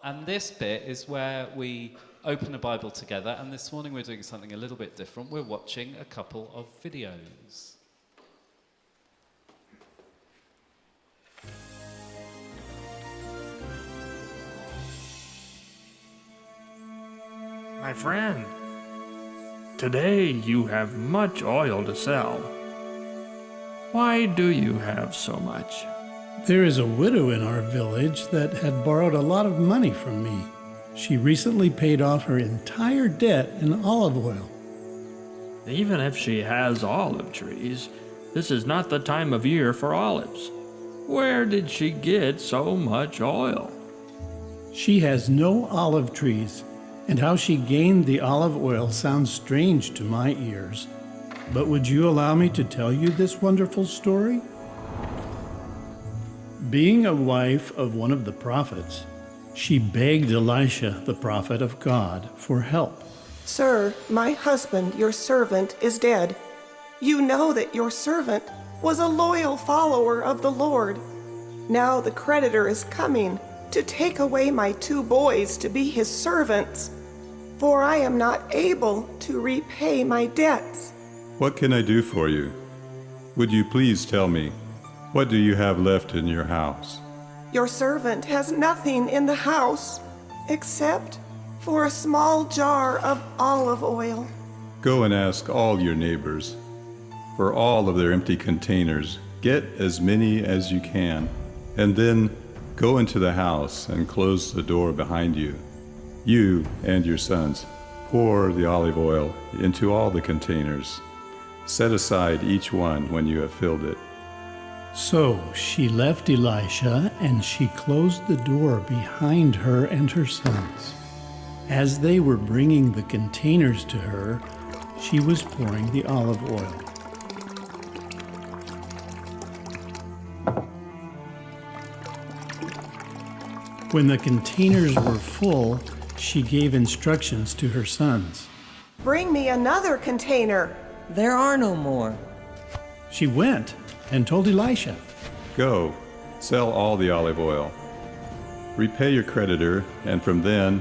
And this bit is where we open a Bible together, and this morning we're doing something a little bit different. We're watching a couple of videos. My friend, today you have much oil to sell. Why do you have so much? There is a widow in our village that had borrowed a lot of money from me. She recently paid off her entire debt in olive oil. Even if she has olive trees, this is not the time of year for olives. Where did she get so much oil? She has no olive trees, and how she gained the olive oil sounds strange to my ears. But would you allow me to tell you this wonderful story? Being a wife of one of the prophets, she begged Elisha, the prophet of God, for help. Sir, my husband, your servant, is dead. You know that your servant was a loyal follower of the Lord. Now the creditor is coming to take away my 2 boys to be his servants, for I am not able to repay my debts. What can I do for you? Would you please tell me, what do you have left in your house? Your servant has nothing in the house except for a small jar of olive oil. Go and ask all your neighbors. For all of their empty containers, get as many as you can, and then go into the house and close the door behind you. You and your sons pour the olive oil into all the containers. Set aside each one when you have filled it. So she left Elisha, and she closed the door behind her and her sons. As they were bringing the containers to her, she was pouring the olive oil. When the containers were full, she gave instructions to her sons. Bring me another container. There are no more. She went and told Elisha. Go, sell all the olive oil. Repay your creditor, and from then,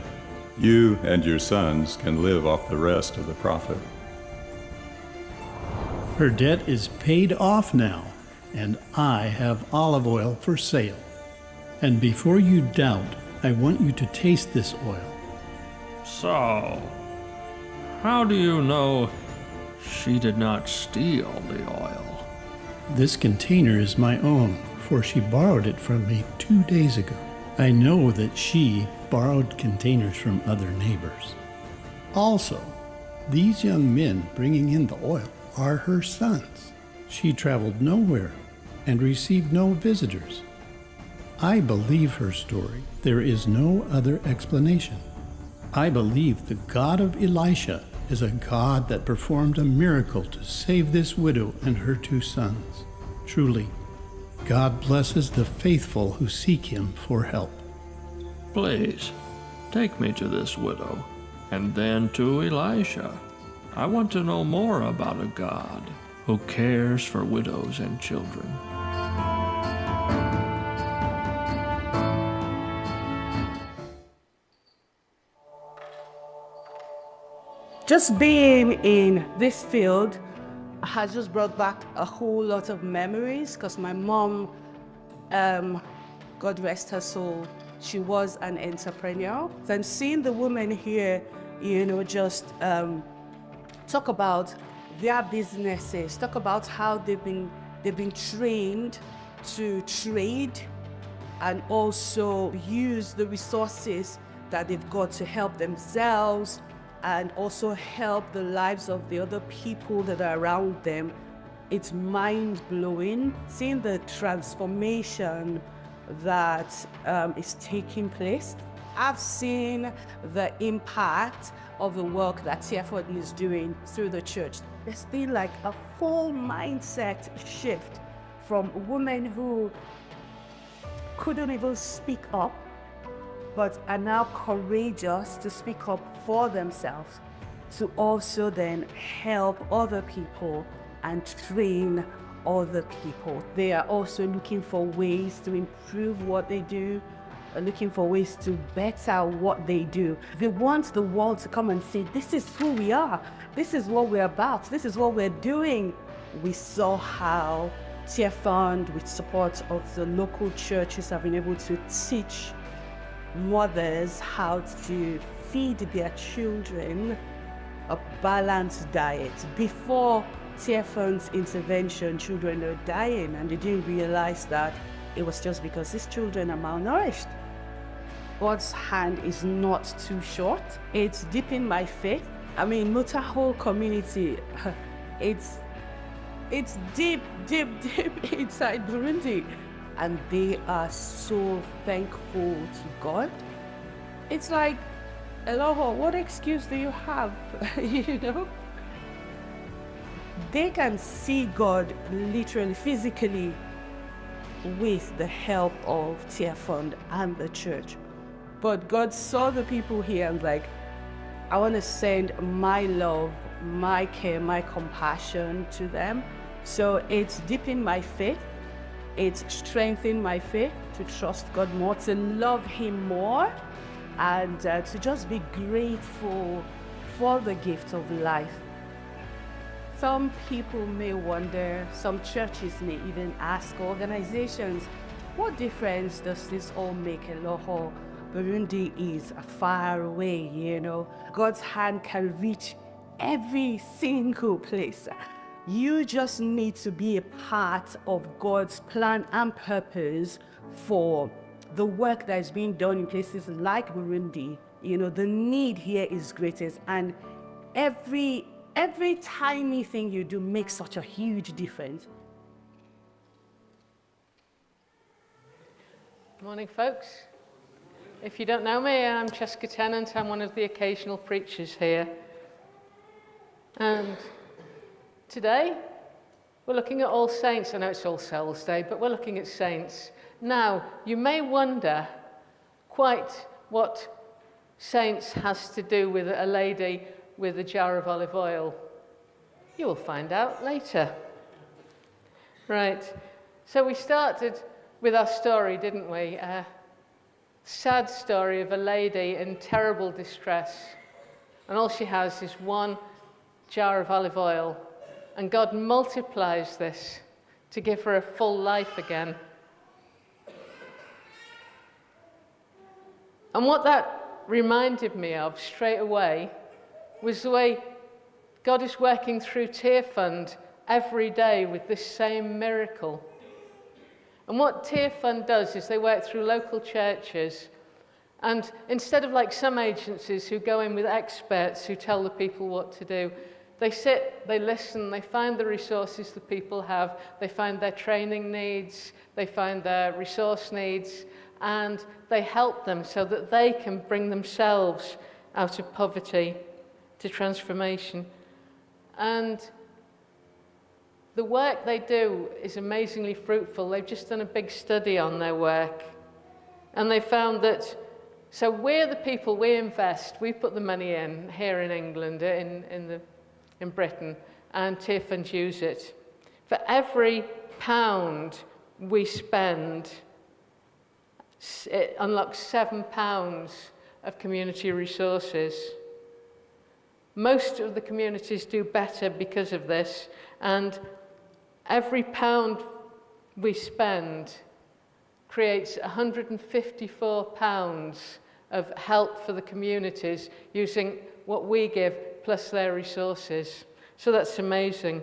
you and your sons can live off the rest of the profit. Her debt is paid off now, and I have olive oil for sale. And before you doubt, I want you to taste this oil. So, how do you know she did not steal the oil? This container is my own, for she borrowed it from me 2 days ago. I know that she borrowed containers from other neighbors. Also, these young men bringing in the oil are her sons. She traveled nowhere and received no visitors. I believe her story. There is no other explanation. I believe the God of Elisha is a God that performed a miracle to save this widow and her 2 sons. Truly, God blesses the faithful who seek him for help. Please, take me to this widow, and then to Elisha. I want to know more about a God who cares for widows and children. Just being in this field has just brought back a whole lot of memories, because my mom, God rest her soul, she was an entrepreneur. And seeing the women here, just talk about their businesses, talk about how they've been trained to trade and also use the resources that they've got to help themselves and also help the lives of the other people that are around them. It's mind-blowing seeing the transformation that is taking place. I've seen the impact of the work that TFOD is doing through the church. There's been like a full mindset shift from women who couldn't even speak up, but are now courageous to speak up for themselves, to also then help other people and train other people. They are also looking for ways to improve what they do, are looking for ways to better what they do. They want the world to come and say, this is who we are. This is what we're about. This is what we're doing. We saw how Tear Fund, with support of the local churches, have been able to teach mothers how to feed their children a balanced diet. Before Tear Fund's intervention, children were dying, and they didn't realize that it was just because these children are malnourished. God's hand is not too short. It's deep in my faith. I mean, Muta whole community, it's deep inside Burundi. And they are so thankful to God. It's like, Eloho, what excuse do you have? You know? They can see God literally, physically, with the help of Tear Fund and the church. But God saw the people here and like, I want to send my love, my care, my compassion to them. So it's deepening my faith. It's strengthening my faith to trust God more, to love Him more, and to just be grateful for the gift of life. Some people may wonder, some churches may even ask organizations, what difference does this all make? Eloho, Burundi is far away, you know. God's hand can reach every single place. You just need to be a part of God's plan and purpose for the work that is being done in places like Burundi. You know, the need here is greatest, and every tiny thing you do makes such a huge difference. Morning, folks. If you don't know me, I'm Jessica Tennant. I'm one of the occasional preachers here. And today, we're looking at All Saints. I know it's All Souls Day, but we're looking at saints. Now, you may wonder quite what saints has to do with a lady with a jar of olive oil. You will find out later. Right, so we started with our story, didn't we? A sad story of a lady in terrible distress. And all she has is one jar of olive oil. And God multiplies this to give her a full life again. And what that reminded me of straight away was the way God is working through Tear Fund every day with this same miracle. And what Tear Fund does is they work through local churches, and instead of like some agencies who go in with experts who tell the people what to do, they sit, they listen, they find the resources the people have, they find their training needs, they find their resource needs, and they help them so that they can bring themselves out of poverty to transformation. And the work they do is amazingly fruitful. They've just done a big study on their work. And they found that, so we're the people, we invest, we put the money in here in England, in Britain, and Tear Fund use it. For every £1 we spend, it unlocks £7 of community resources. Most of the communities do better because of this, and every £1 we spend creates £154 of help for the communities using what we give plus their resources. So that's amazing.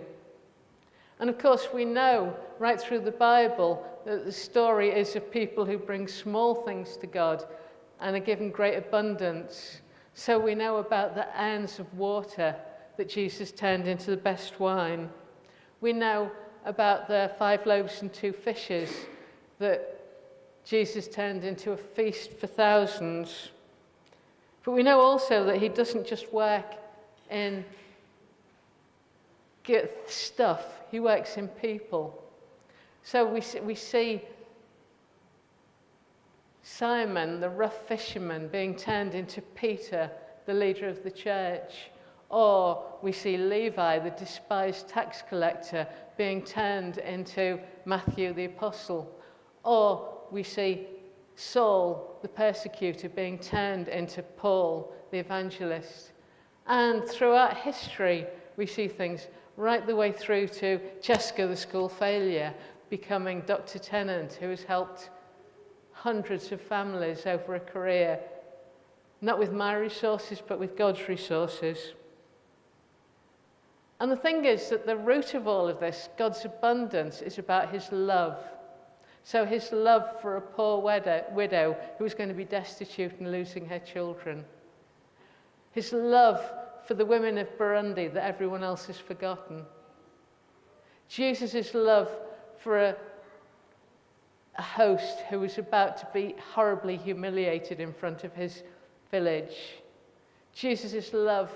And of course we know right through the Bible that the story is of people who bring small things to God and are given great abundance. So we know about the urns of water that Jesus turned into the best wine. We know about the 5 loaves and 2 fishes that Jesus turned into a feast for thousands. But we know also that he doesn't just work in stuff, he works in people. So we see Simon, the rough fisherman, being turned into Peter, the leader of the church. Or we see Levi, the despised tax collector, being turned into Matthew the apostle. Or we see Saul, the persecutor, being turned into Paul, the evangelist. And throughout history, we see things right the way through to Jessica, the school failure, becoming Dr. Tennant, who has helped hundreds of families over a career, not with my resources, but with God's resources. And the thing is that the root of all of this, God's abundance, is about his love. So his love for a poor widow who was going to be destitute and losing her children. His love for the women of Burundi that everyone else has forgotten. Jesus' love for a host who was about to be horribly humiliated in front of his village. Jesus' love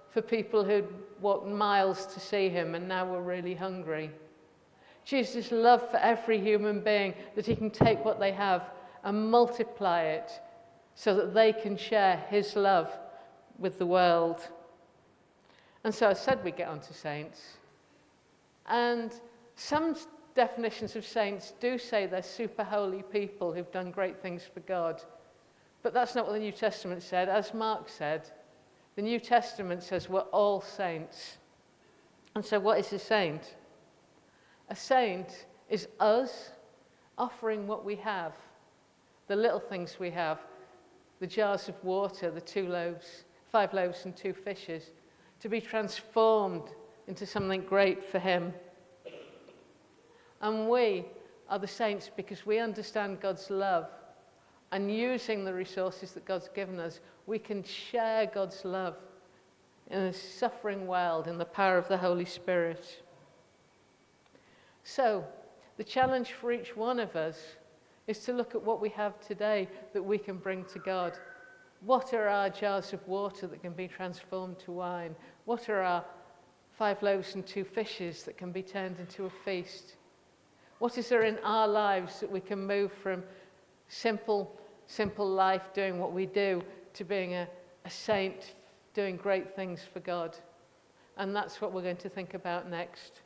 for people who'd walked miles to see him and now were really hungry. Jesus' love for every human being, that he can take what they have and multiply it so that they can share his love with the world. And so I said we get on to saints. And some definitions of saints do say they're super holy people who've done great things for God. But that's not what the New Testament said. As Mark said, the New Testament says we're all saints. And so what is a saint? A saint is us offering what we have, the little things we have, the jars of water, the 5 loaves and 2 fishes, to be transformed into something great for him. And we are the saints because we understand God's love, and using the resources that God's given us, we can share God's love in a suffering world in the power of the Holy Spirit. So, the challenge for each one of us is to look at what we have today that we can bring to God. What are our jars of water that can be transformed to wine? What are our 5 loaves and 2 fishes that can be turned into a feast? What is there in our lives that we can move from simple life doing what we do to being a saint doing great things for God? And that's what we're going to think about next.